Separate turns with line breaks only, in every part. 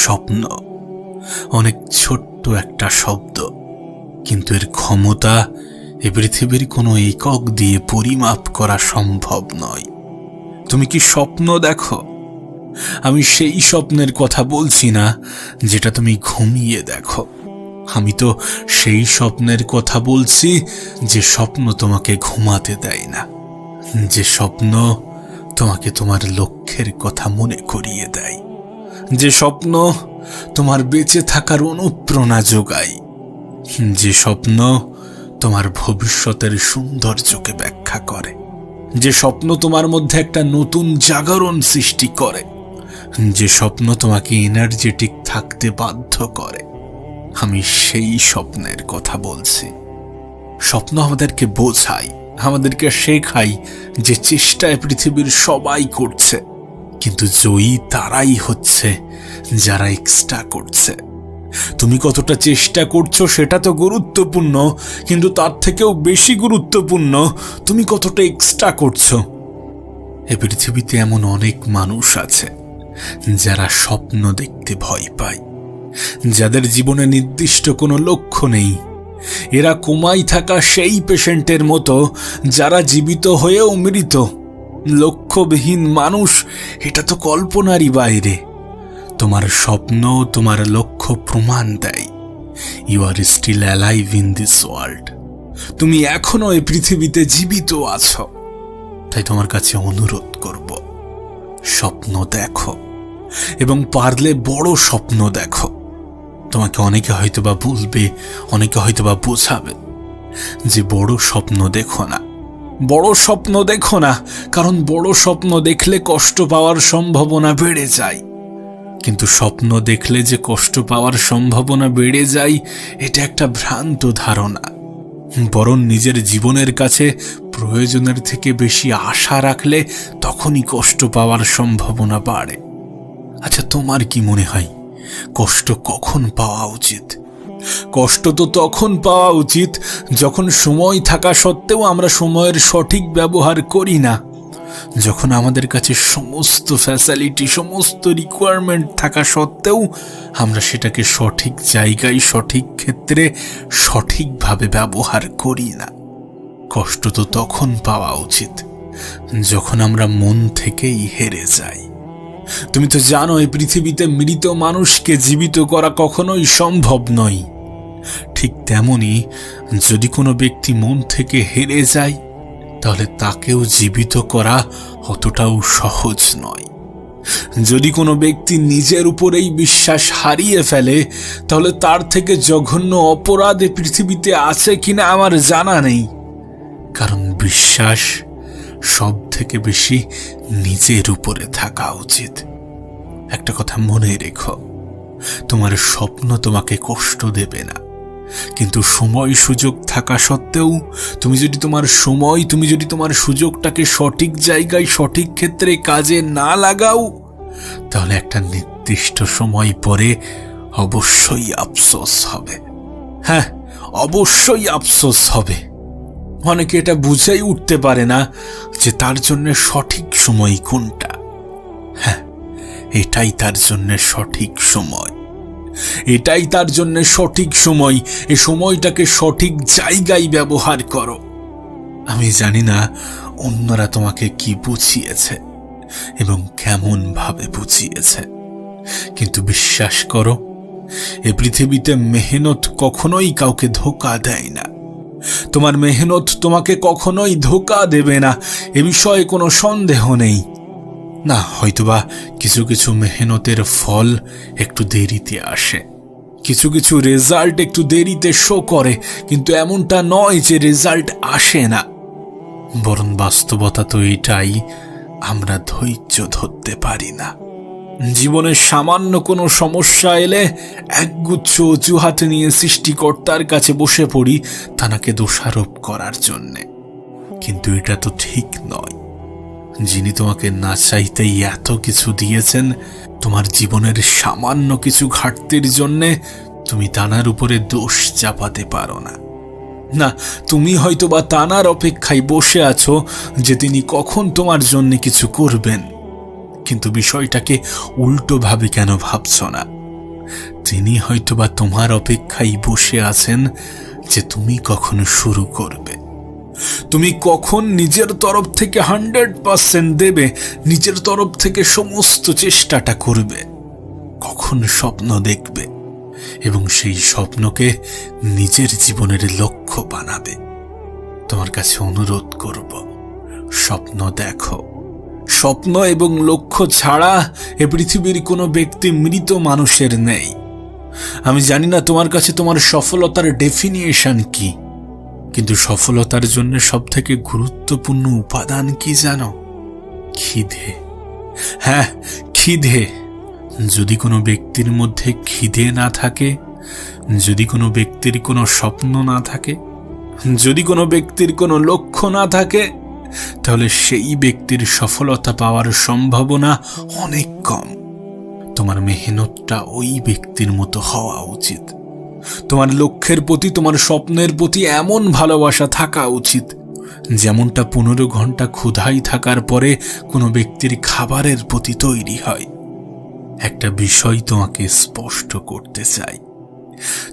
স্বপ্ন অনেক ছোট্ট একটা শব্দ, কিন্তু এর ক্ষমতা এ পৃথিবীর কোনো একক দিয়ে পরিমাপ করা সম্ভব নয়। তুমি কি স্বপ্ন দেখো? আমি সেই স্বপ্নের কথা বলছি না যেটা তুমি ঘুমিয়ে দেখো। আমি তো সেই স্বপ্নের কথা বলছি যে স্বপ্ন তোমাকে ঘুমাতে দেয় না, যে স্বপ্ন তোমাকে তোমার লক্ষ্যের কথা মনে করিয়ে দেয়, যে স্বপ্ন তোমার বেঁচে থাকার অনুপ্রেরণা যোগায়, যে স্বপ্ন তোমার ভবিষ্যতের সৌন্দর্যকে ব্যাখ্যা করে, যে স্বপ্ন তোমার মধ্যে একটা নতুন জাগরণ সৃষ্টি করে, যে স্বপ্ন তোমাকে এনার্জেটিক থাকতে বাধ্য করে। আমি সেই স্বপ্নের কথা বলছি। স্বপ্ন আমাদেরকে বোঝায়, আমাদেরকে শেখায় যে চেষ্টায় পৃথিবীর সবাই করছে, কিন্তু জয়ী তারাই হচ্ছে যারা এক্সট্রা করছে। তুমি কতটা চেষ্টা করছো সেটা তো গুরুত্বপূর্ণ, কিন্তু তার থেকেও বেশি গুরুত্বপূর্ণ তুমি কতটা এক্সট্রা করছো। এ পৃথিবীতে এমন অনেক মানুষ আছে যারা স্বপ্ন দেখতে ভয় পায়, যাদের জীবনে নির্দিষ্ট কোনো লক্ষ্য নেই। এরা কোমায় থাকা সেই পেশেন্টের মতো যারা জীবিত হয়েও মৃত। লক্ষ্যবিহীন মানুষ, এটা তো কল্পনারই বাইরে। তোমার স্বপ্ন, তোমার লক্ষ্য প্রমাণ দেয় you are still alive in this world. তুমি এখনো এই পৃথিবীতে জীবিত আছো। তাই তোমার কাছে অনুরোধ করব, স্বপ্ন দেখো, এবং পারলে বড় স্বপ্ন দেখো। তোমাকে অনেকে হয়তোবা বলবে, অনেকে হয়তোবা বোঝাবে যে বড় স্বপ্ন দেখো না, বড় স্বপ্ন দেখো না, কারণ বড় স্বপ্ন দেখলে কষ্ট পাওয়ার সম্ভাবনা বেড়ে যায়। কিন্তু স্বপ্ন দেখলে যে কষ্ট পাওয়ার সম্ভাবনা বেড়ে যায়, এটা একটা ভ্রান্ত ধারণা। বরং নিজের জীবনের কাছে প্রয়োজনের থেকে বেশি আশা রাখলে তখনই কষ্ট পাওয়ার সম্ভাবনা বাড়ে। আচ্ছা, তোমার কি মনে হয় কষ্ট কখন পাওয়া উচিত? কষ্ট তো তখন পাওয়া উচিত যখন সময় থাকা সত্ত্বেও আমরা সময়ের সঠিক ব্যবহার করি না, যখন আমাদের কাছে সমস্ত ফ্যাসিলিটি, সমস্ত রিকোয়ারমেন্ট থাকা সত্ত্বেও আমরা সেটাকে সঠিক জায়গায়, সঠিক ক্ষেত্রে, সঠিকভাবে ব্যবহার করি না। কষ্ট তো তখন পাওয়া উচিত যখন আমরা মন থেকেই হেরে যাই। তুমি তো জানো এই পৃথিবীতে মৃত মানুষকে জীবিত করা কখনোই সম্ভব নয়। ঠিক তেমনি যদি কোনো ব্যক্তি মন থেকে হেরে যায়, তাহলে তাকেও জীবিত করা অতটাও সহজ নয়। যদি কোনো ব্যক্তি নিজের উপরেই বিশ্বাস হারিয়ে ফেলে, তাহলে তার থেকে জঘন্য অপরাধ এই পৃথিবীতে আছে কিনা আমার জানা নেই। কারণ বিশ্বাস সব থেকে বেশি নিজের উপরে থাকা উচিত। একটা কথা মনে রেখো, তোমার স্বপ্ন তোমাকে কষ্ট দেবে না, কিন্তু সময় সুযোগ থাকা সত্ত্বেও তুমি যদি তোমার সুযোগটাকে সঠিক জায়গায়, সঠিক ক্ষেত্রে কাজে না লাগাও, তাহলে একটা নির্দিষ্ট সময় পরে অবশ্যই আফসোস হবে। হ্যাঁ, অবশ্যই আফসোস হবে। অনেকে এটা বুঝেই উঠতে পারে না যে তার জন্য সঠিক সময় কোনটা। হ্যাঁ, এটাই তার জন্য সঠিক সময়, এটাই তার জন্য সঠিক সময়। এই সময়টাকে সঠিক জায়গায় ব্যবহার করো। আমি জানি না অন্যরা তোমাকে কি বুঝিয়েছে এবং কেমন ভাবে বুঝিয়েছে, কিন্তু বিশ্বাস করো, এ পৃথিবীতে মেহনত কখনোই কাউকে ধোঁকা দেয় না। তোমার মেহনত তোমাকে কখনোই ধোঁকা দেবে না, এ বিষয়ে কোনো সন্দেহ নেই। না, হয়তোবা কিছু কিছু মেহনতের ফল একটু দেরিতে আসে, কিছু কিছু রেজাল্ট একটু দেরিতে শো করে, কিন্তু এমনটা নয় যে রেজাল্ট আসে না। বরং বাস্তবতা তো এটাই, আমরা ধৈর্য ধরতে পারি না। জীবনের সামান্য কোনো সমস্যা এলে একগুচ্ছ অজুহাত নিয়ে সৃষ্টিকর্তার কাছে বসে পড়ি তাকে দোষারোপ করার জন্যে। কিন্তু এটা তো ঠিক নয়। যিনি তোমাকে না চাইতেই এত কিছু দিয়েছেন, তোমার জীবনের সামান্য কিছু ঘাটতির জন্যে তুমি তানার উপরে দোষ চাপাতে পারো না। না, তুমি হয়তোবা তানার অপেক্ষায় বসে আছো যে তিনি কখন তোমার জন্য কিছু করবেন, কিন্তু বিষয়টাকে উল্টোভাবে কেন ভাবছ না? তিনি হয়তোবা তোমার অপেক্ষায় বসে আছেন যে তুমি কখন শুরু করবে, তুমি কখন নিজের তরফ থেকে 100% দেবে, নিজের তরফ থেকে সমস্ত চেষ্টাটা করবে, কখন স্বপ্ন দেখবে এবং সেই স্বপ্নকে নিজের জীবনের লক্ষ্য বানাবে। তোমার কাছে অনুরোধ করব, স্বপ্ন দেখো। স্বপ্ন এবং লক্ষ্য ছাড়া এ পৃথিবীর কোনো ব্যক্তি মৃত মানুষের নেই। আমি জানি না তোমার কাছে তোমার সফলতার ডেফিনিশন কি, কিন্তু সফলতার জন্য সবথেকে গুরুত্বপূর্ণ উপাদান কি জানো? খিদে। হ্যাঁ, খিদে। যদি কোনো ব্যক্তির মধ্যে খিদে না থাকে, যদি কোনো ব্যক্তির কোনো স্বপ্ন না থাকে, যদি কোনো ব্যক্তির কোনো লক্ষ্য না থাকে, তাহলে সেই ব্যক্তির সফলতা পাওয়ার সম্ভাবনা অনেক কম। তোমার মেহনতটা ওই ব্যক্তির মতো হওয়া উচিত। তোমার লক্ষ্যের প্রতি, তোমার স্বপ্নের প্রতি এমন ভালোবাসা থাকা উচিত যেমনটা 15 ঘন্টা ক্ষুধায় থাকার পরে কোনো ব্যক্তির খাবারের প্রতি তৈরি হয়। একটা বিষয় তোমাকে স্পষ্ট করতে চাই,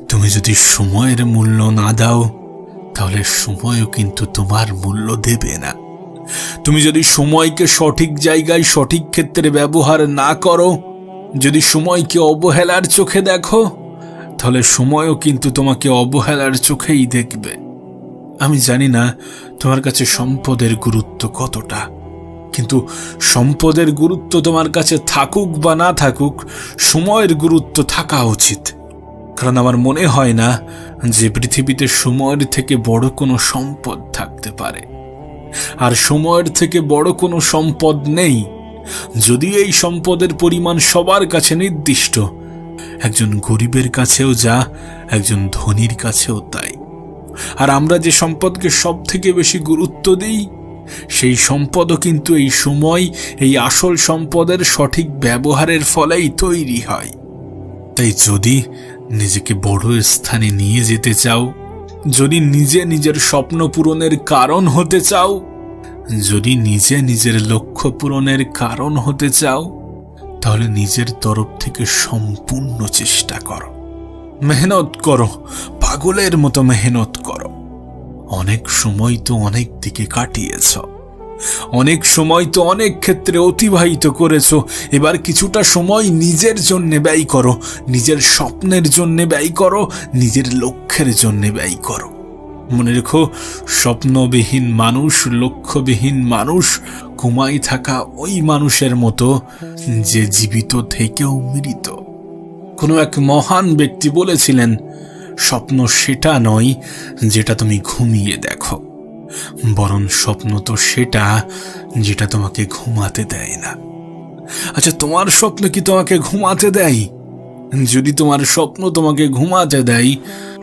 তুমি যদি সময়ের মূল্য না দাও, তাহলে সময়ও কিন্তু তোমার মূল্য দেবে না। তুমি যদি সময়কে সঠিক জায়গায় সঠিক ক্ষেত্রে ব্যবহার না করো, যদি সময়কে অবহেলার চোখে দেখো, তাহলে সময়ও কিন্তু তোমাকে অবহেলার চোখেই দেখবে। আমি জানি না তোমার কাছে সম্পদের গুরুত্ব কতটা, কিন্তু সম্পদের গুরুত্ব তোমার কাছে থাকুক বা না থাকুক, সময়ের গুরুত্ব থাকা উচিত। কারণ আমার মনে হয় না যে পৃথিবীতে সময়ের থেকে বড় কোনো সম্পদ থাকতে পারে, আর সময়ের থেকে বড় কোনো সম্পদ নেই। যদি এই সম্পদের পরিমাণ সবার কাছে নির্দিষ্ট, একজন গরিবের কাছেও যা, একজন ধনীর কাছেও তাই। আর আমরা যে সম্পদকে সব থেকে বেশি গুরুত্ব দিই, সেই সম্পদও কিন্তু এই সময়, এই আসল সম্পদের সঠিক ব্যবহারের ফলেই তৈরি হয়। তাই যদি নিজেকে বড় স্থানে নিয়ে যেতে চাও, যদি নিজে নিজের স্বপ্ন পূরণের কারণ হতে চাও, যদি নিজে নিজের লক্ষ্য পূরণের কারণ হতে চাও, তাহলে নিজের তরফ থেকে সম্পূর্ণ চেষ্টা করো, মেহনত করো, পাগলের মতো মেহনত করো। অনেক সময় তো অনেক দিকে কাটিয়েছ, অনেক সময় তো অনেক ক্ষেত্রে অতিবাহিত করেছ। এবার কিছুটা সময় নিজের জন্য ব্যয় করো, নিজের স্বপ্নের জন্য ব্যয় করো, নিজের লক্ষ্যের জন্য ব্যয় করো। মনে রেখো, স্বপ্নবিহীন মানুষ, লক্ষ্যবিহীন মানুষ ঘুমাই থাকা ওই মানুষের মতো যে জীবিত থেকেও মৃত। কোনো এক মহান ব্যক্তি বলেছিলেন, স্বপ্ন সেটা নয় যেটা তুমি ঘুমিয়ে দেখো, বরং স্বপ্ন তো সেটা যেটা তোমাকে ঘুমাতে দেয় না। আচ্ছা, তোমার স্বপ্ন কি তোমাকে ঘুমাতে দেয়? যদি তোমার স্বপ্ন তোমাকে ঘুমাতে দেয়,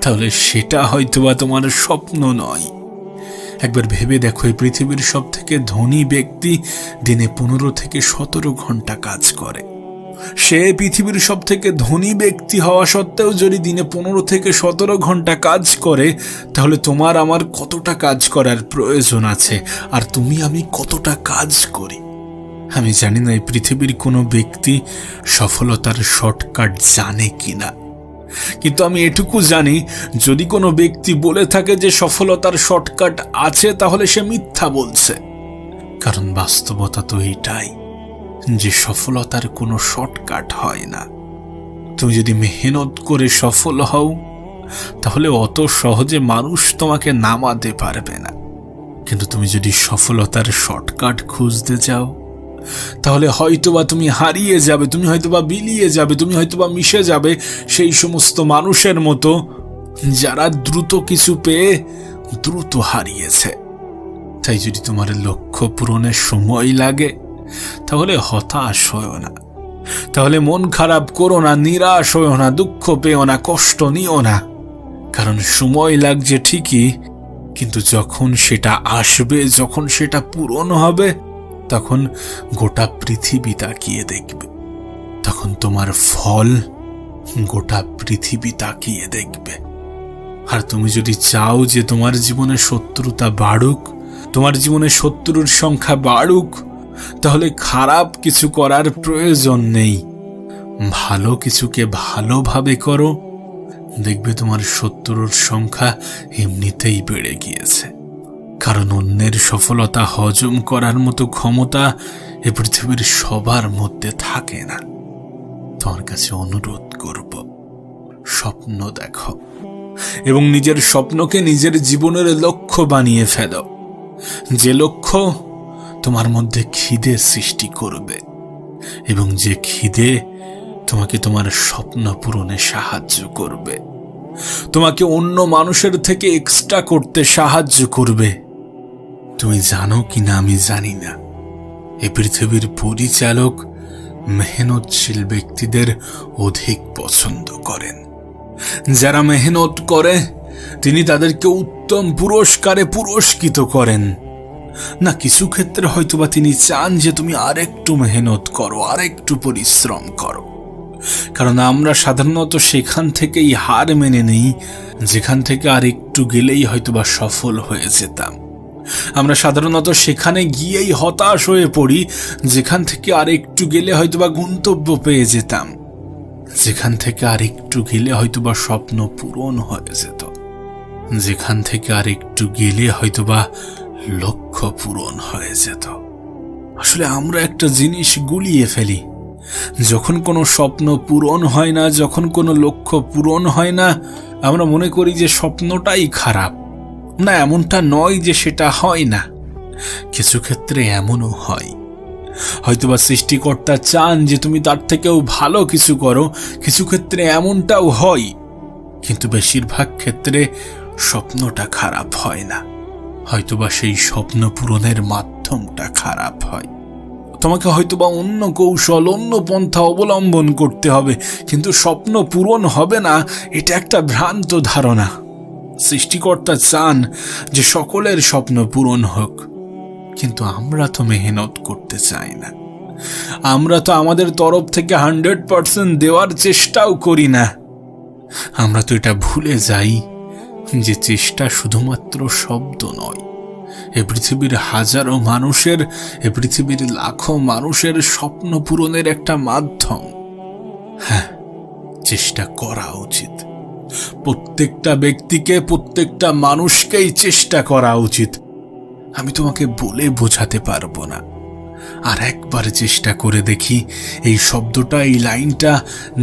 তাহলে সেটা হয়তোবা তোমার স্বপ্ন নয়। একবার ভেবে দেখো, এই পৃথিবীর সব থেকে ধনী ব্যক্তি দিনে 15 থেকে 17 ঘন্টা কাজ করে। সে পৃথিবীর সব থেকে ধনী ব্যক্তি হওয়া সত্ত্বেও যদি দিনে 15 থেকে 17 ঘন্টা কাজ করে, তাহলে তোমার আমার কতটা কাজ করার প্রয়োজন আছে, আর তুমি আমি কতটা কাজ করি। আমি জানি না এই পৃথিবীর কোনো ব্যক্তি সফলতার শর্টকাট জানে কিনা, কিন্তু আমি এটুকু জানি, যদি কোনো ব্যক্তি বলে থাকে যে সফলতার শর্টকাট আছে, তাহলে সে মিথ্যা বলছে। কারণ বাস্তবতা তো এটাই যে সফলতার কোনো শর্টকাট হয় না। তুমি যদি মেহনত করে সফল হও, তাহলে অত সহজে মানুষ তোমাকে নামাতে পারবে না। কিন্তু তুমি যদি সফলতার শর্টকাট খুঁজতে যাও, তাহলে হয়তোবা তুমি হারিয়ে যাবে, তুমি হয়তোবা বিলিয়ে যাবে, তুমি হয়তোবা মিশে যাবে সেই সমস্ত মানুষের মতো যারা দ্রুত কিছু পেয়ে দ্রুত হারিয়েছে। তাই যদি তোমার লক্ষ্য পূরণের সময় লাগে, তাহলে হতাশ হও না, তাহলে মন খারাপ করো না, নিরাশ হও না, দুঃখ পেও না, কষ্ট নিও না। কারণ সময় লাগছে ঠিকই, কিন্তু যখন সেটা আসবে, যখন সেটা পূরণ হবে, তখন গোটা পৃথিবী তাকিয়ে দেখবে। তখন তোমার ফল গোটা পৃথিবী তাকিয়ে দেখবে। আর তুমি যদি চাও যে তোমার জীবনে শত্রুতা বাড়ুক, তোমার জীবনে শত্রুর সংখ্যা বাড়ুক, তাহলে খারাপ কিছু করার প্রয়োজন নেই, ভালো কিছুকে ভালোভাবে করো, দেখবে তোমার শত্রুর সংখ্যা এমনিতেই বেড়ে গিয়েছে। কারণ অন্যের সফলতা হজম করার মতো ক্ষমতা এ পৃথিবীর সবার মধ্যে থাকে না। তোমার কাছে অনুরোধ করব, স্বপ্ন দেখো এবং নিজের স্বপ্নকে নিজের জীবনের লক্ষ্য বানিয়ে ফেলো, যে লক্ষ্য তোমার মধ্যে খিদে সৃষ্টি করবে এবং যে খিদে তোমাকে তোমার স্বপ্ন পূরণে সাহায্য করবে, তোমাকে অন্য মানুষের থেকে এক্সট্রা করতে সাহায্য করবে। তুমি জানো কিনা আমি জানি না, এই পৃথিবীর পরিচালক মেহনতশীল ব্যক্তিদের অধিক পছন্দ করেন। যারা মেহনত করে তিনি তাদেরকে উত্তম পুরস্কারে পুরস্কৃত করেন। না, কিছু ক্ষেত্রে হয়তোবা তিনি চান যে তুমি আরেকটু মেহনত করো, আরেকটু পরিশ্রম করো। কারণ আমরা সাধারণত সেখান থেকেই হার মেনে নেই যেখান থেকে আর একটু গেলেই হয়তোবা সফল হয়ে যেতাম। আমরা সাধারণত সেখানে গিয়েই হতাশ হয়ে পড়ি যেখান থেকে আর একটু গেলে হয়তোবা গন্তব্য পেয়ে যেতাম, যেখান থেকে আর একটু গেলে হয়তোবা স্বপ্ন পূরণ হয়ে যেত, যেখান থেকে আর একটু গেলে হয়তোবা লক্ষ্য পূরণ হয়ে যেত। আসলে আমরা একটা জিনিস গুলিয়ে ফেলি, যখন কোনো স্বপ্ন পূরণ হয় না, যখন কোনো লক্ষ্য পূরণ হয় না, আমরা মনে করি যে স্বপ্নটাই খারাপ। না, এমনটা নয় যে সেটা হয় না, কিছু ক্ষেত্রে এমনও হয়। হয়তোবা সৃষ্টিকর্তা চান যে তুমি তার থেকেও ভালো কিছু করো, কিছু ক্ষেত্রে এমনটাও হয়, কিন্তু বেশিরভাগ ক্ষেত্রে স্বপ্নটা খারাপ হয় না, হয়তোবা সেই স্বপ্ন পূরণের মাধ্যমটা খারাপ হয়। তোমাকে হয়তোবা অন্য কৌশল, অন্য পন্থা অবলম্বন করতে হবে, কিন্তু স্বপ্ন পূরণ হবে না এটা একটা ভ্রান্ত ধারণা। সৃষ্টিকর্তা চান যে সকলের স্বপ্ন পূরণ হোক, কিন্তু আমরা তো মেহনত করতে চাই না। আমরা তো আমাদের তরফ থেকে 100% দেওয়ার চেষ্টাও করি না। আমরা তো এটা ভুলে যাই যে চেষ্টা শুধুমাত্র শব্দ নয়, এ পৃথিবীর হাজারো মানুষের, এ পৃথিবীর লাখো মানুষের স্বপ্ন পূরণের একটা মাধ্যম। হ্যাঁ, চেষ্টা করা উচিত। প্রত্যেকটা ব্যক্তিকে, প্রত্যেকটা মানুষকেই চেষ্টা করা উচিত। আমি তোমাকে বলে বোঝাতে পারবো না। আর একবার চেষ্টা করে দেখি, এই শব্দটা, এই লাইনটা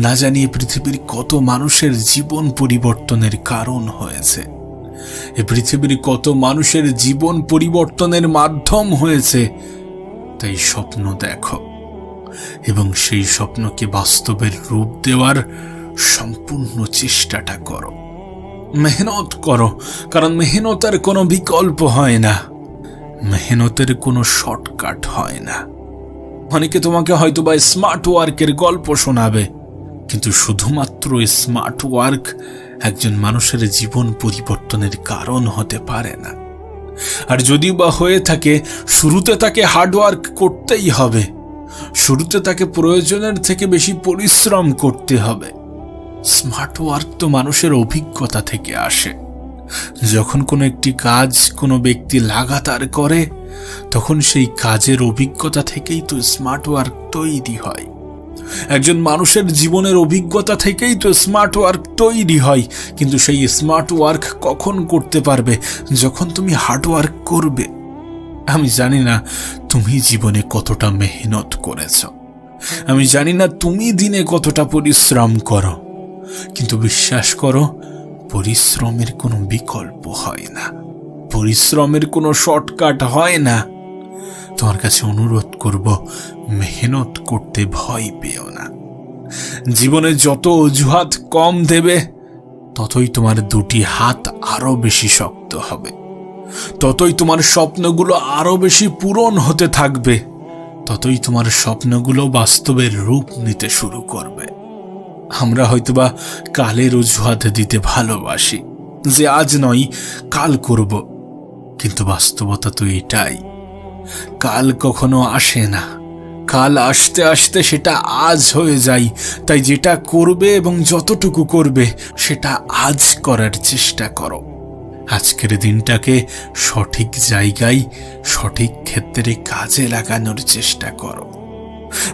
না জানিয়ে পৃথিবীর কত মানুষের জীবন পরিবর্তনের কারণ হয়েছে, এ পৃথিবীর কত মানুষের জীবন পরিবর্তনের মাধ্যম হয়েছে। তাই স্বপ্ন দেখো এবং সেই স্বপ্নকে বাস্তবের রূপ দেওয়ার সম্পূর্ণ চেষ্টাটা করো। মেহনত করো, কারণ মেহনতের কোনো বিকল্প হয় না, মেহনতের কোনো শর্টকাট হয় না। অনেকে তোমাকে হয়তোবা স্মার্ট ওয়ার্কের গল্প শোনাবে, কিন্তু শুধুমাত্র স্মার্ট ওয়ার্ক একজন মানুষের জীবন পরিবর্তনের কারণ হতে পারে না। আর যদি বা হয়ে থাকে, শুরুতে তাকে হার্ডওয়ার্ক করতেই হবে, শুরুতে তাকে প্রয়োজনের থেকে বেশি পরিশ্রম করতে হবে। স্মার্ট ওয়ার্ক তো মানুষের অভিজ্ঞতা থেকে আসে। যখন কোনো একটি কাজ কোনো ব্যক্তি লাগাতার করে, তখন সেই কাজের অভিজ্ঞতা থেকেই তো স্মার্ট ওয়ার্ক তৈরি হয়। একজন মানুষের জীবনের অভিজ্ঞতা থেকেই তো স্মার্ট ওয়ার্ক তৈরি হয়। কিন্তু সেই স্মার্ট ওয়ার্ক কখন করতে পারবে? যখন তুমি হার্ড ওয়ার্ক করবে। আমি জানি না তুমি জীবনে কতটা মেহনত করেছ, আমি জানি না তুমি দিনে কতটা পরিশ্রম করো, কিন্তু বিশ্বাস করো, পরিশ্রমের কোনো বিকল্প হয় না, পরিশ্রমের কোনো শর্টকাট হয় না। তোমার কাছে অনুরোধ করব, মেহনত করতে ভয় পেও না। জীবনে যত অজুহাত কম দেবে, ততই তোমার দুটি হাত আরো বেশি শক্ত হবে, ততই তোমার স্বপ্নগুলো আরো বেশি পূরণ হতে থাকবে, ততই তোমার স্বপ্নগুলো বাস্তবের রূপ নিতে শুরু করবে। আমরা হয়তোবা কালের অজুহাত দিতে ভালোবাসি, যে আজ নয় কাল করব, কিন্তু বাস্তবতা তো এটাই, কাল কখনো আসে না, কাল আসতে আসতে সেটা আজ হয়ে যায়। তাই যেটা করবে এবং যতটুকু করবে সেটা আজ করার চেষ্টা করো। আজকের দিনটাকে সঠিক জায়গায়, সঠিক ক্ষেত্রে কাজে লাগানোর চেষ্টা করো।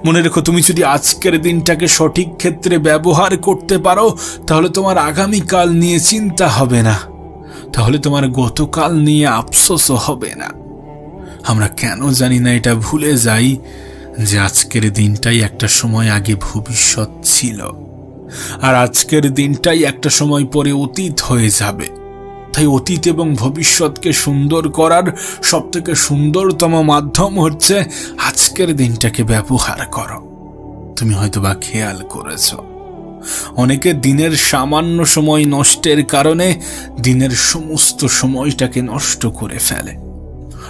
মনে রেখো, তুমি যদি আজকের দিনটাকে সঠিক ক্ষেত্রে ব্যবহার করতে পারো, তাহলে তোমার আগামীকাল নিয়ে চিন্তা হবে না, তাহলে তোমার গতকাল নিয়ে আফসোসও হবে না। আমরা কেন জানি না এটা ভুলে যাই যে আজকের দিনটাই একটা সময় আগে ভবিষ্যৎ ছিল, আর আজকের দিনটাই একটা সময় পরে অতীত হয়ে যাবে। তাই অতীত এবং ভবিষ্যৎকে সুন্দর করার সবথেকে সুন্দরতম মাধ্যম হচ্ছে আজকের দিনটাকে ব্যবহার করো। তুমি হয়তোবা খেয়াল করেছ, অনেকে দিনের সামান্য সময় নষ্টের কারণে দিনের সমস্ত সময়টাকে নষ্ট করে ফেলে।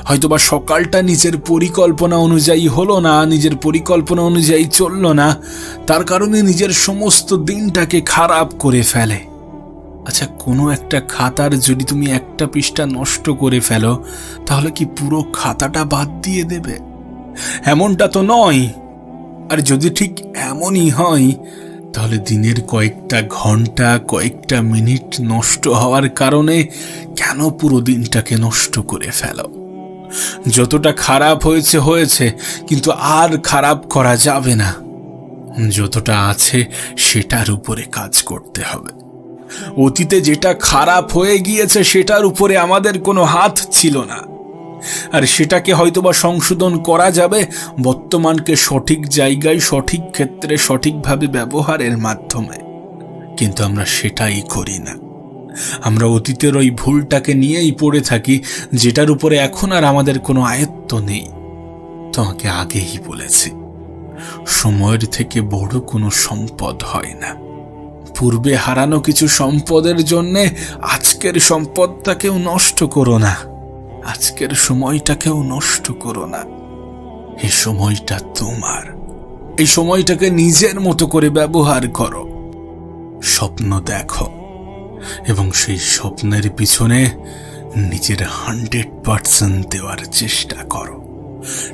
হয়তোবা সকালটা নিজের পরিকল্পনা অনুযায়ী হলো না, নিজের পরিকল্পনা অনুযায়ী চলল না, তার কারণে নিজের সমস্ত দিনটাকে খারাপ করে ফেলে। আচ্ছা, কোনো একটা খাতার যদি তুমি একটা পৃষ্ঠা নষ্ট করে ফেলো, তাহলে কি পুরো খাতাটা বাদ দিয়ে দেবে? এমনটা তো নয়। আর যদি ঠিক এমনই হয়, তাহলে দিনের কয়েকটা ঘন্টা, কয়েকটা মিনিট নষ্ট হওয়ার কারণে কেন পুরো দিনটাকে নষ্ট করে ফেলো? যতটা খারাপ হয়েছে হয়েছে, কিন্তু আর খারাপ করা যাবে না। যতটা আছে সেটার উপরে কাজ করতে হবে। অতীতে যেটা খারাপ হয়ে গিয়েছে সেটার উপরে আমাদের কোনো হাত ছিল না, আর সেটাকে হয়তোবা সংশোধন করা যাবে বর্তমানকে সঠিক জায়গায়, সঠিক ক্ষেত্রে, সঠিকভাবে ব্যবহারের মাধ্যমে। কিন্তু আমরা সেটাই করি না। আমরা অতীতের ওই ভুলটাকে নিয়েই পড়ে থাকি, যেটার উপরে এখন আর আমাদের কোনো আয়ত্ত নেই। তোমাকে আগেই বলেছি, সময়ের থেকে বড় কোনো সম্পদ হয় না। পূর্বে হারানো কিছু সম্পদের জন্যে আজকের সম্পদটাকেও নষ্ট করো না, আজকের সময়টাকেও নষ্ট করো না। এই সময়টা তোমার, এই সময়টাকে নিজের মতো করে ব্যবহার করো। স্বপ্ন দেখো এবং সেই স্বপ্নের পিছনে নিজের 100% দেওয়ার চেষ্টা করো।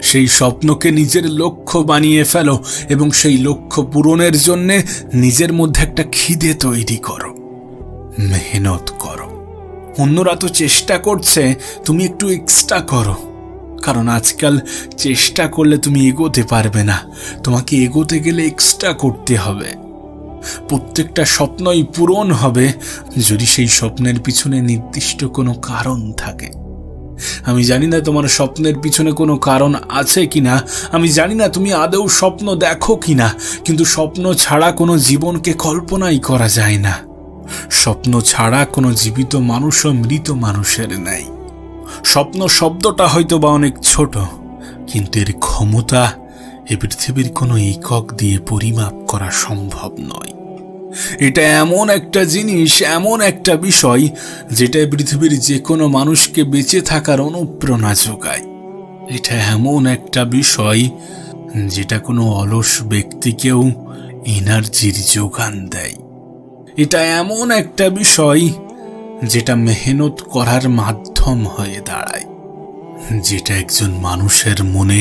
সেই স্বপ্নকে নিজের লক্ষ্য বানিয়ে ফেলো এবং সেই লক্ষ্য পূরণের জন্যে নিজের মধ্যে একটা খিদে তৈরি করো। মেহনত করো। অন্যরা তো চেষ্টা করছে, তুমি একটু এক্সট্রা করো। কারণ আজকাল চেষ্টা করলে তুমি এগোতে পারবে না, তোমাকে এগোতে গেলে এক্সট্রা করতে হবে। প্রত্যেকটা স্বপ্নই পূরণ হবে যদি সেই স্বপ্নের পিছনে নির্দিষ্ট কোনো কারণ থাকে। আমি জানি না তোমার স্বপ্নের পিছনে কোনো কারণ আছে কিনা, আমি জানি না তুমি আদৌ স্বপ্ন দেখো কিনা, কিন্তু স্বপ্ন ছাড়া কোনো জীবনকে কল্পনাই করা যায় না। স্বপ্ন ছাড়া কোনো জীবিত মানুষও মৃত মানুষের নাই। স্বপ্ন শব্দটা হয়তো বা অনেক ছোট, কিন্তু এর ক্ষমতা এ পৃথিবীর কোনো একক দিয়ে পরিমাপ করা সম্ভব নয়। এটা এমন একটা জিনিস, এমন একটা বিষয় যেটা পৃথিবীর যে কোনো মানুষকে বেঁচে থাকার অনুপ্রেরণা যোগায়। এটা এমন একটা বিষয় যেটা কোনো অলস ব্যক্তিকেও এনার্জির যোগান দেয়। এটা এমন একটা বিষয় যেটা মেহনত করার মাধ্যম হয়ে দাঁড়ায়, যেটা একজন মানুষের মনে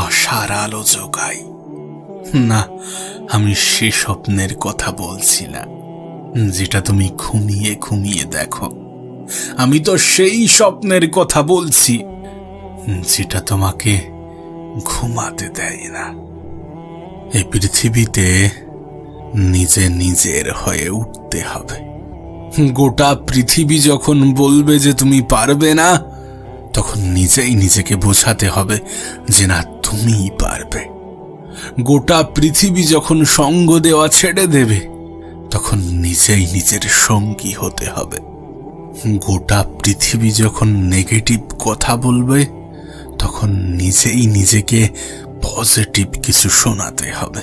আশার আলো যোগায়। না, আমি সে স্বপ্নের কথা বলছি না যেটা তুমি ঘুমিয়ে ঘুমিয়ে দেখো। আমি তো সেই স্বপ্নের কথা বলছি যেটা তোমাকে ঘুমাতে দেয় না। এই পৃথিবীতে নিজে নিজের হয়ে উঠতে হবে। গোটা পৃথিবী যখন বলবে যে তুমি পারবে না, তখন নিজেই নিজেকে বোঝাতে হবে যে না, তুমিই পারবে। গোটা পৃথিবী যখন সঙ্গ দেওয়া ছেড়ে দেবে, তখন নিজেই নিজের সঙ্গী হতে হবে। গোটা পৃথিবী যখন নেগেটিভ কথা বলবে, তখন নিজেই নিজেকে পজিটিভ কিছু শোনাতে হবে।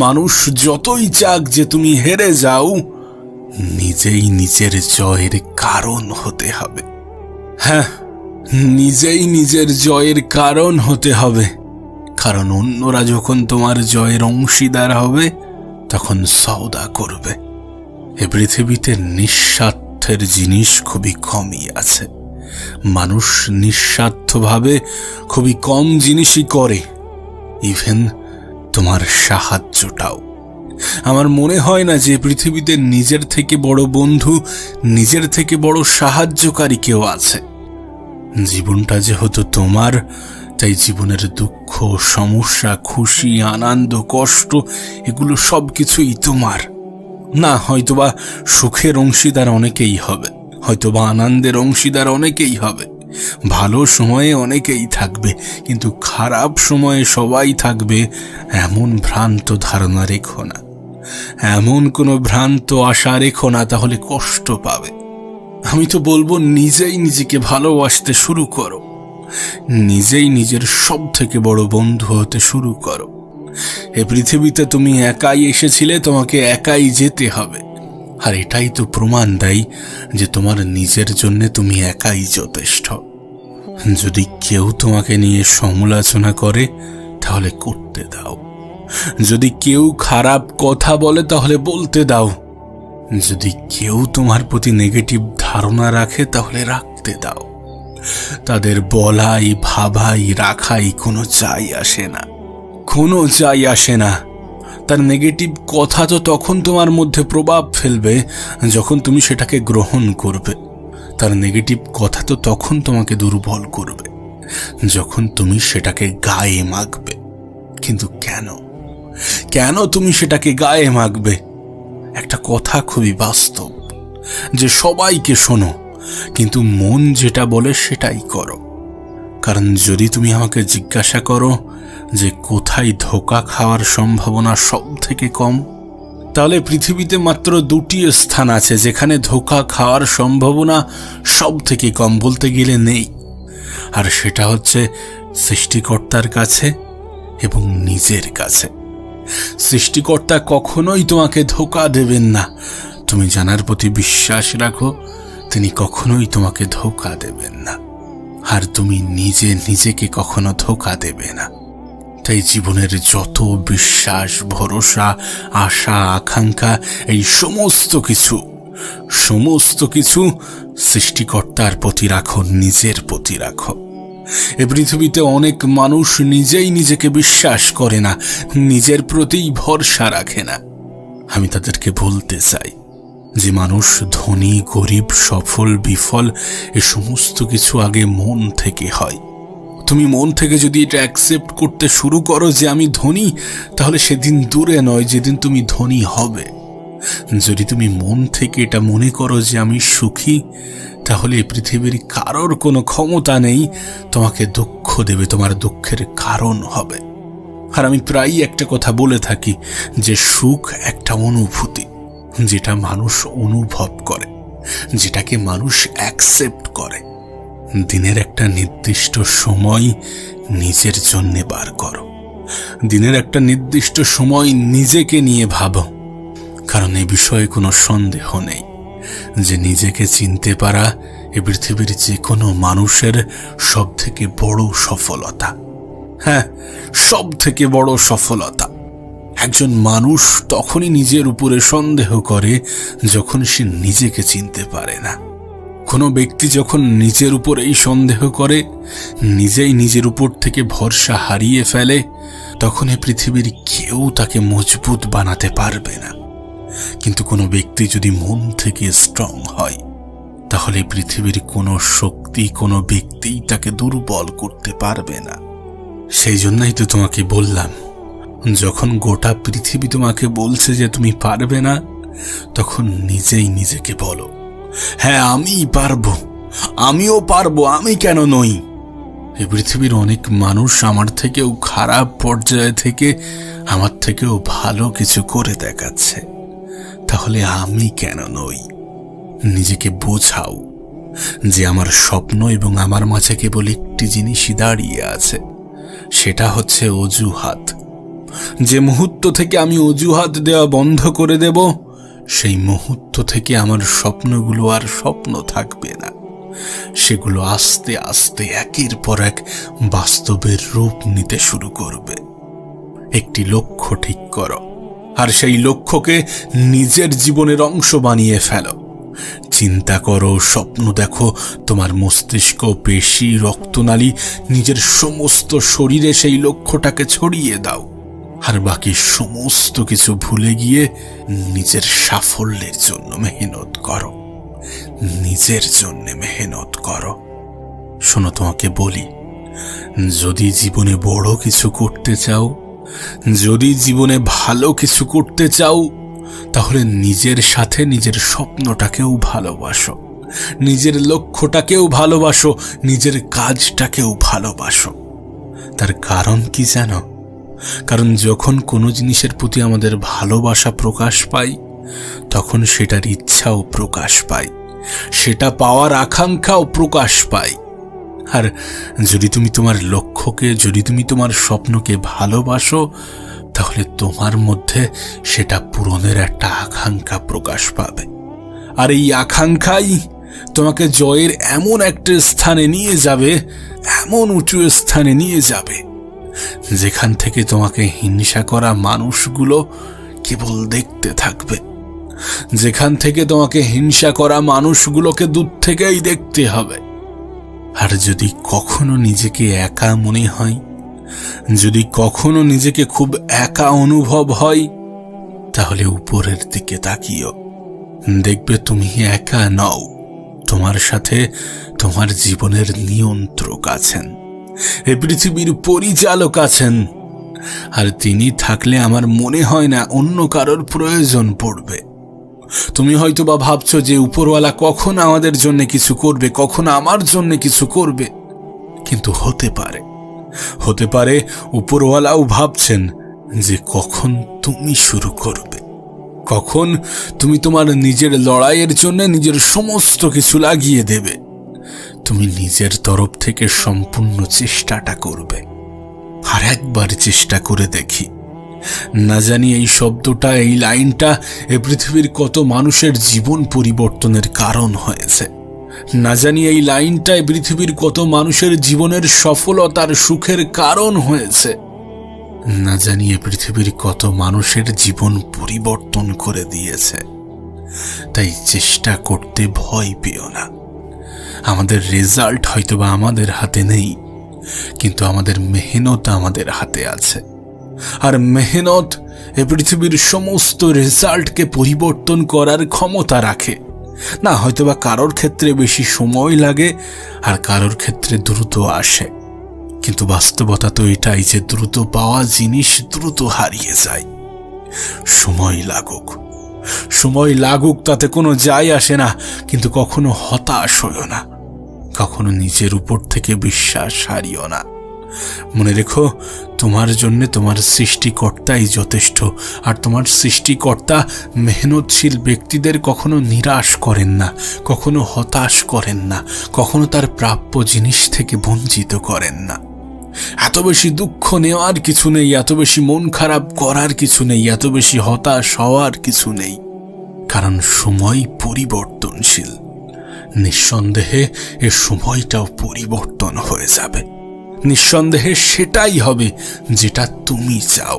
মানুষ যতই চাক যে তুমি হেরে যাও, নিজেই নিজের জয়ের কারণ হতে হবে। হ্যাঁ, নিজেই নিজের জয়ের কারণ হতে হবে। কারণ অন্যরা যখন তোমার জয়ের অংশীদার হবে, তখন সওদা করবে। এ পৃথিবীতে নিঃস্বার্থের জিনিস খুবই কমই আছে। মানুষ নিঃস্বার্থভাবে খুবই কম জিনিসই করে, ইভেন তোমার সাহায্যটাও। আমার মনে হয় না যে পৃথিবীতে নিজের থেকে বড় বন্ধু, নিজের থেকে বড় সাহায্যকারী কেউ আছে। জীবনটা যেহেতু তোমার, তাই জীবনের দুঃখ, সমস্যা, খুশি, আনন্দ, কষ্ট এগুলো সবকিছুই তোমার। না, হয়তোবা সুখের অংশীদার অনেকেই হবে, হয়তোবা আনন্দের অংশীদার অনেকেই হবে, ভালো সময়ে অনেকেই থাকবে, কিন্তু খারাপ সময়ে সবাই থাকবে এমন ভ্রান্ত ধারণা রেখো না। এমন কোনো ভ্রান্ত আশা রেখো না, তাহলে কষ্ট পাবে। আমি তো বলবো নিজেই নিজেকে ভালোবাসতে শুরু করো, নিজেই নিজের সব থেকে বড় বন্ধু হতে শুরু করো। এ পৃথিবীতে তুমি একাই এসেছিলে, তোমাকে একাই যেতে হবে। আর এটাই তো প্রমাণ দেয় যে তোমার নিজের জন্য তুমি একাই যথেষ্ট। যদি কেউ তোমাকে নিয়ে সমালোচনা করে তাহলে করতে দাও, যদি কেউ খারাপ কথা বলে তাহলে বলতে দাও, যদি কেউ তোমার প্রতি নেগেটিভ ধারণা রাখে তাহলে রাখতে দাও। তাদের বলাই, ভাবাই, রাখাই কোনো যায় আসে না, কোনো যায় আসে না। তার নেগেটিভ কথা তো তখন তোমার মধ্যে প্রভাব ফেলবে যখন তুমি সেটাকে গ্রহণ করবে। তার নেগেটিভ কথা তো তখন তোমাকে দুর্বল করবে যখন তুমি সেটাকে গায়ে মাখবে। কিন্তু কেন কেন তুমি সেটাকে গায়ে মাখবে? একটা কথা খুবই বাস্তব, যে সবাইকে শোনো, কিন্তু মন যেটা বলে সেটাই করো। কারণ যদি তুমি আমাকে জিজ্ঞাসা করো যে কোথায় ধোঁকা খাওয়ার সম্ভাবনা সব থেকে কম, তাহলে পৃথিবীতে মাত্র 2টি স্থান আছে যেখানে ধোঁকা খাওয়ার সম্ভাবনা সব থেকে কম, বলতে গেলে নেই। আর সেটা হচ্ছে সৃষ্টিকর্তার কাছে এবং নিজের কাছে। সৃষ্টিকর্তা কখনোই তোমাকে ধোঁকা দেবেন না। তুমি জানার প্রতি বিশ্বাস রাখো, তিনি কখনোই তোমাকে ধোঁকা দেবেন না। আর তুমি নিজে নিজেকে কখনো ধোঁকা দেবে না। তাই জীবনের যত বিশ্বাস, ভরসা, আশা, আকাঙ্ক্ষা, এই সমস্ত কিছু সৃষ্টিকর্তার প্রতি রাখো, নিজের প্রতি রাখো। এ পৃথিবীতে অনেক মানুষ নিজেই নিজেকে বিশ্বাস করে না, নিজের প্রতিই ভরসা রাখে না। আমি তাদেরকে বলতে চাই যে মানুষ ধনী, গরিব, সফল, বিফল এ সমস্ত কিছু আগে মন থেকে হয়। তুমি মন থেকে যদি এটা অ্যাকসেপ্ট করতে শুরু করো যে আমি ধনী, তাহলে সেদিন দূরে নয় যেদিন তুমি ধনী হবে। যদি তুমি মন থেকে এটা মনে করো যে আমি সুখী, তাহলে এই পৃথিবীর কারোর কোনো ক্ষমতা নেই তোমাকে দুঃখ দেবে, তোমার দুঃখের কারণ হবে। আর আমি প্রায়ই একটা কথা বলে থাকি যে সুখ একটা অনুভূতি, যেটা মানুষ অনুভব করে, যেটাকে মানুষ অ্যাকসেপ্ট করে। দিনের একটা নির্দিষ্ট সময় নিজের জন্য বার করো, দিনের একটা নির্দিষ্ট সময় নিজেকে নিয়ে ভাবো। কারণ এ বিষয়ে কোনো সন্দেহ নেই যে নিজেকে চিনতে পারা এ পৃথিবীর যে কোনো মানুষের সব থেকে বড় সফলতা। হ্যাঁ, সব থেকে বড় সফলতা। একজন মানুষ তখনই নিজের উপরে সন্দেহ করে যখন সে নিজেকে চিনতে পারে না। কোনো ব্যক্তি যখন নিজের উপর এই সন্দেহ করে, নিজেই নিজের উপর থেকে ভরসা হারিয়ে ফেলে, তখন এই পৃথিবীর কেউ তাকে মজবুত বানাতে পারবে না। কিন্তু কোনো ব্যক্তি যদি মন থেকে স্ট্রং হয়, তাহলে পৃথিবীর কোনো শক্তি, কোনো ব্যক্তি তাকে দুর্বল করতে পারবে না। সেই জন্যই তো তোমাকে বললাম, যখন গোটা পৃথিবী তোমাকে বলছে যে তুমি পারবে না, তখন নিজেই নিজেকে বলো, হ্যাঁ আমিই পারবো, আমিও পারবো, আমি কেন নই। এই পৃথিবীর অনেক মানুষ আমার থেকেও খারাপ পর্যায়ে থেকে আমার থেকেও ভালো কিছু করে দেখাচ্ছে, তাহলে আমি কেন নই? নিজেকে বোঝাও যে আমার স্বপ্ন এবং আমার মাঝে কেবল একটি জিনিসই দাঁড়িয়ে আছে, সেটা হচ্ছে অজুহাত। যে মুহূর্ত থেকে আমি অজুহাত দেওয়া বন্ধ করে দেব, সেই মুহূর্ত থেকে আমার স্বপ্নগুলো আর স্বপ্ন থাকবে না। সেগুলো আস্তে আস্তে একের পর এক বাস্তবের রূপ নিতে শুরু করবে। একটি লক্ষ্য ঠিক করো, আর সেই লক্ষ্যকে নিজের জীবনের অংশ বানিয়ে ফেলো। চিন্তা করো, স্বপ্ন দেখো, তোমার মস্তিষ্ক, পেশি, রক্তনালী, নিজের সমস্ত শরীরে সেই লক্ষ্যটাকে ছড়িয়ে দাও। আর বাকি সমস্ত কিছু ভুলে গিয়ে নিজের সাফল্যের জন্য মেহনত করো, নিজের জন্য মেহনত করো। শোনো, তোমাকে বলি, যদি জীবনে বড় কিছু করতে চাও, যদি জীবনে ভালো কিছু করতে চাও, তাহলে নিজের সাথে নিজের স্বপ্নটাকেও ভালোবাসো, নিজের লক্ষ্যটাকেও ভালোবাসো, নিজের কাজটাকেও ভালোবাসো। তার কারণ কি জানো? কারণ যখন কোনো জিনিসের প্রতি আমাদের ভালোবাসা প্রকাশ পায়, তখন সেটার ইচ্ছাও প্রকাশ পায়, সেটা পাওয়ার আকাঙ্ক্ষাও প্রকাশ পায়। আর যদি তুমি তোমার লক্ষ্যকে, যদি তুমি তোমার স্বপ্নকে ভালোবাসো, তাহলে তোমার মধ্যে সেটা পূরণের একটা আকাঙ্ক্ষা প্রকাশ পাবে। আর এই আকাঙ্ক্ষাই তোমাকে জয়ের এমন একটা স্থানে নিয়ে যাবে, এমন উঁচু স্থানে নিয়ে যাবে, যেখান থেকে তোমাকে হিংসা করা মানুষগুলো কেবল দেখতে থাকবে, যেখান থেকে তোমাকে হিংসা করা মানুষগুলোকে দূর থেকেই দেখতে হবে। আর যদি কখনো নিজেকে একা মনে হয়, যদি কখনো নিজেকে খুব একা অনুভব হয়, তাহলে উপরের দিকে তাকিও, দেখবে তুমি একা নও। তোমার সাথে তোমার জীবনের নিয়ন্ত্রক আছেন, এই পৃথিবীর পরিচালক আছেন। আর তিনি থাকলে আমার মনে হয় না অন্য কারোর প্রয়োজন পড়বে। তুমি হয়তো বা ভাবছো যে উপরওয়ালা কখন আমাদের জন্য কিছু করবে, কখন আমার জন্য কিছু করবে, কিন্তু হতে পারে উপরওয়ালাও ভাবছেন যে কখন তুমি শুরু করবে, কখন তুমি তোমার নিজের লড়াইয়ের জন্য নিজের সমস্ত কিছু লাগিয়ে দেবে। তুমি নিজের তরফ থেকে সম্পূর্ণ চেষ্টাটা করবে। আর একবার চেষ্টা করে দেখি, না জানি এই শব্দটা, এই লাইনটা এ পৃথিবীর কত মানুষের জীবন পরিবর্তনের কারণ হয়েছে। না জানি এই লাইনটা এ পৃথিবীর কত মানুষের জীবনের সফলতার সুখের কারণ হয়েছে। না জানি এ পৃথিবীর কত মানুষের জীবন পরিবর্তন করে দিয়েছে। তাই চেষ্টা করতে ভয় পেও না। আমাদের রেজাল্ট হয়তোবা আমাদের হাতে নেই, কিন্তু আমাদের মেহনত আমাদের হাতে আছে। আর মেহনত এ পৃথিবীর সমস্ত রেজাল্টকে পরিবর্তন করার ক্ষমতা রাখে। না, হয়তোবা কারোর ক্ষেত্রে বেশি সময় লাগে, আর কারোর ক্ষেত্রে দ্রুত আসে, কিন্তু বাস্তবতা তো এটাই যে দ্রুত পাওয়া জিনিস দ্রুত হারিয়ে যায়। সময় লাগুক তাতে কোনো যায় আসে না, কিন্তু কখনো হতাশ হইও না, কখনো নিজের উপর থেকে বিশ্বাস হারিও না। মনে রেখো, তোমার জন্য তোমার সৃষ্টিকর্তাই যথেষ্ট। আর তোমার সৃষ্টিকর্তা মেহনতশীল ব্যক্তিদের কখনো নিরাশ করেন না, কখনো হতাশ করেন না, কখনো তার প্রাপ্য জিনিস থেকে বঞ্চিত করেন না। এত বেশি দুঃখ নেওয়ার কিছু নেই, এত বেশি মন খারাপ করার কিছু নেই, এত বেশি হতাশ হওয়ার কিছু নেই, কারণ সময় পরিবর্তনশীল। নিঃসন্দেহে এ সময়টাও পরিবর্তন হয়ে যাবে। নিঃসন্দেহে সেটাই হবে যেটা তুমি চাও।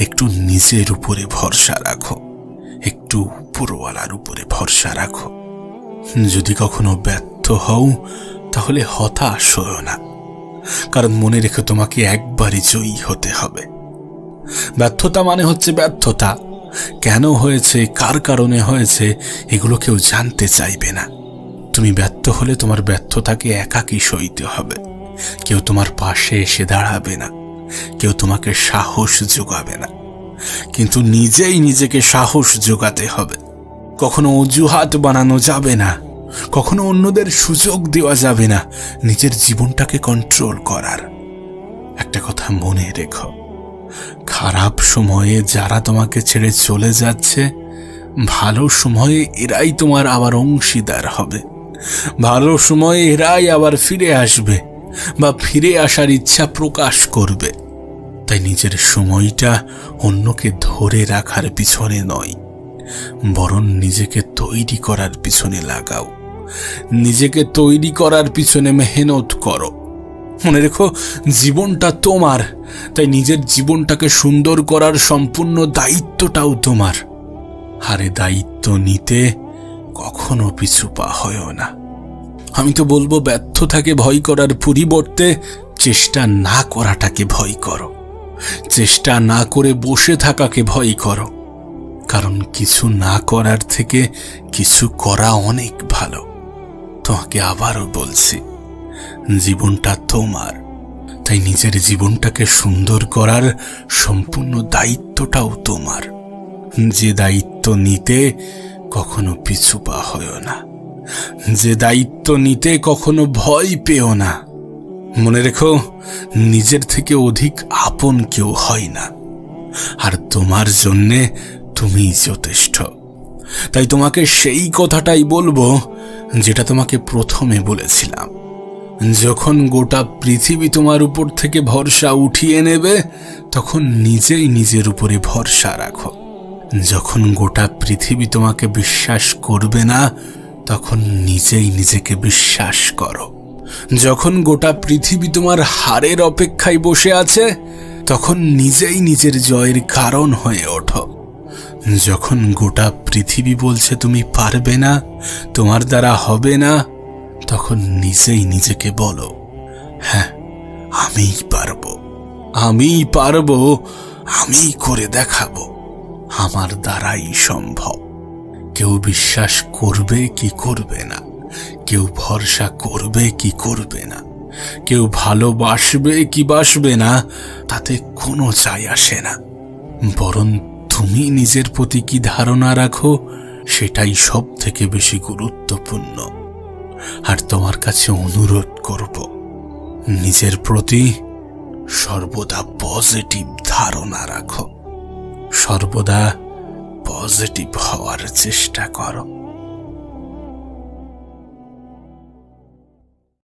একটু নিজের উপরে ভরসা রাখো, একটু উপরওয়ালার উপরে ভরসা রাখো। যদি কখনো ব্যর্থ হও, তাহলে হতাশ হও না, কারণ মনে রেখো তোমাকে একবারই জয়ী হতে হবে। ব্যর্থতা মানে হচ্ছে ব্যর্থতা। কেন হয়েছে, কার কারণে হয়েছে, এগুলো কেউ জানতে চাইবে না। তুমি ব্যর্থ হলে তোমার ব্যর্থতাকে একাকী সইতে হবে। কেউ তোমার পাশে এসে দাঁড়াবে না, কেউ তোমাকে সাহস যোগাবে না, কিন্তু নিজেই নিজেকে সাহস যোগাতে হবে। কখনো অজুহাত বানানো যাবে না, কখনো অন্যদের সুযোগ দেওয়া যাবে না নিজের জীবনটাকে কন্ট্রোল করার। একটা কথা মনে রেখো, খারাপ সময়ে যারা তোমাকে ছেড়ে চলে যাচ্ছে, ভালো সময়ে এরাই তোমার আবার অংশীদার হবে। ভালো সময়ে এরাই আবার ফিরে আসবে বা ফিরে আসার ইচ্ছা প্রকাশ করবে। তাই নিজের সময়টা অন্যকে ধরে রাখার পিছনে নয়, বরং নিজেকে তৈরি করার পিছনে লাগাও। নিজেকে তৈরি করার পিছনে মেহনত করো। মনে রেখো, জীবনটা তোমার, তাই নিজের জীবনটাকে সুন্দর করার সম্পূর্ণ দায়িত্বটাও তোমার। আরে দায়িত্ব নিতে কখনো পিছু পা হয়ও না। আমি তো বলবো, ব্যর্থতাকে ভয় করার পরিবর্তে চেষ্টা না করাটাকে ভয় করো। চেষ্টা না করে বসে থাকাকে ভয় করো, কারণ কিছু না করার থেকে কিছু করা অনেক ভালো। তোমাকে আবারও বলছি, জীবনটা তোমার, তাই নিজের জীবনটাকে সুন্দর করার সম্পূর্ণ দায়িত্বটাও তোমার। যে দায়িত্ব নিতে কখনো পিছু পা হয়ো না, যে দায়িত্ব নিতে কখনো ভয় পেও না। মনে রেখো, নিজের থেকে অধিক আপন কেউ হয় না, আর তোমার জন্যে তুমিই যথেষ্ট। তাই তোমাকে সেই কথাটাই বলবো যেটা তোমাকে প্রথমে বলেছিলাম। যখন গোটা পৃথিবী তোমার উপর থেকে ভরসা উঠিয়ে নেবে, তখন নিজেই নিজের উপরে ভরসা রাখো। যখন গোটা পৃথিবী তোমাকে বিশ্বাস করবে না, তখন নিজেই নিজেকে বিশ্বাস করো। যখন গোটা পৃথিবী তোমার হারের অপেক্ষায় বসে আছে, তখন নিজেই নিজের জয়ের কারণ হয়ে ওঠো। যখন গোটা পৃথিবী বলছে তুমি পারবে না, তোমার দ্বারা হবে না, তখন নিজেই নিজেকে বলো, হ্যাঁ আমিই পারবো, আমিই পারবো, আমিই করে দেখাবো, আমার দ্বারাই সম্ভব। কেউ বিশ্বাস করবে কি করবে না, কেউ ভরসা করবে কি করবে না, কেউ ভালোবাসবে কি বাসবে না, তাতে কোনো যায় আসে না। বরং তুমি নিজের প্রতি কি ধারণা রাখো, সেটাই সব থেকে বেশি গুরুত্বপূর্ণ। আর তোমার কাছে অনুরোধ করব, নিজের প্রতি সর্বদা পজিটিভ ধারণা রাখো, সর্বদা পজিটিভ হওয়ার চেষ্টা করো।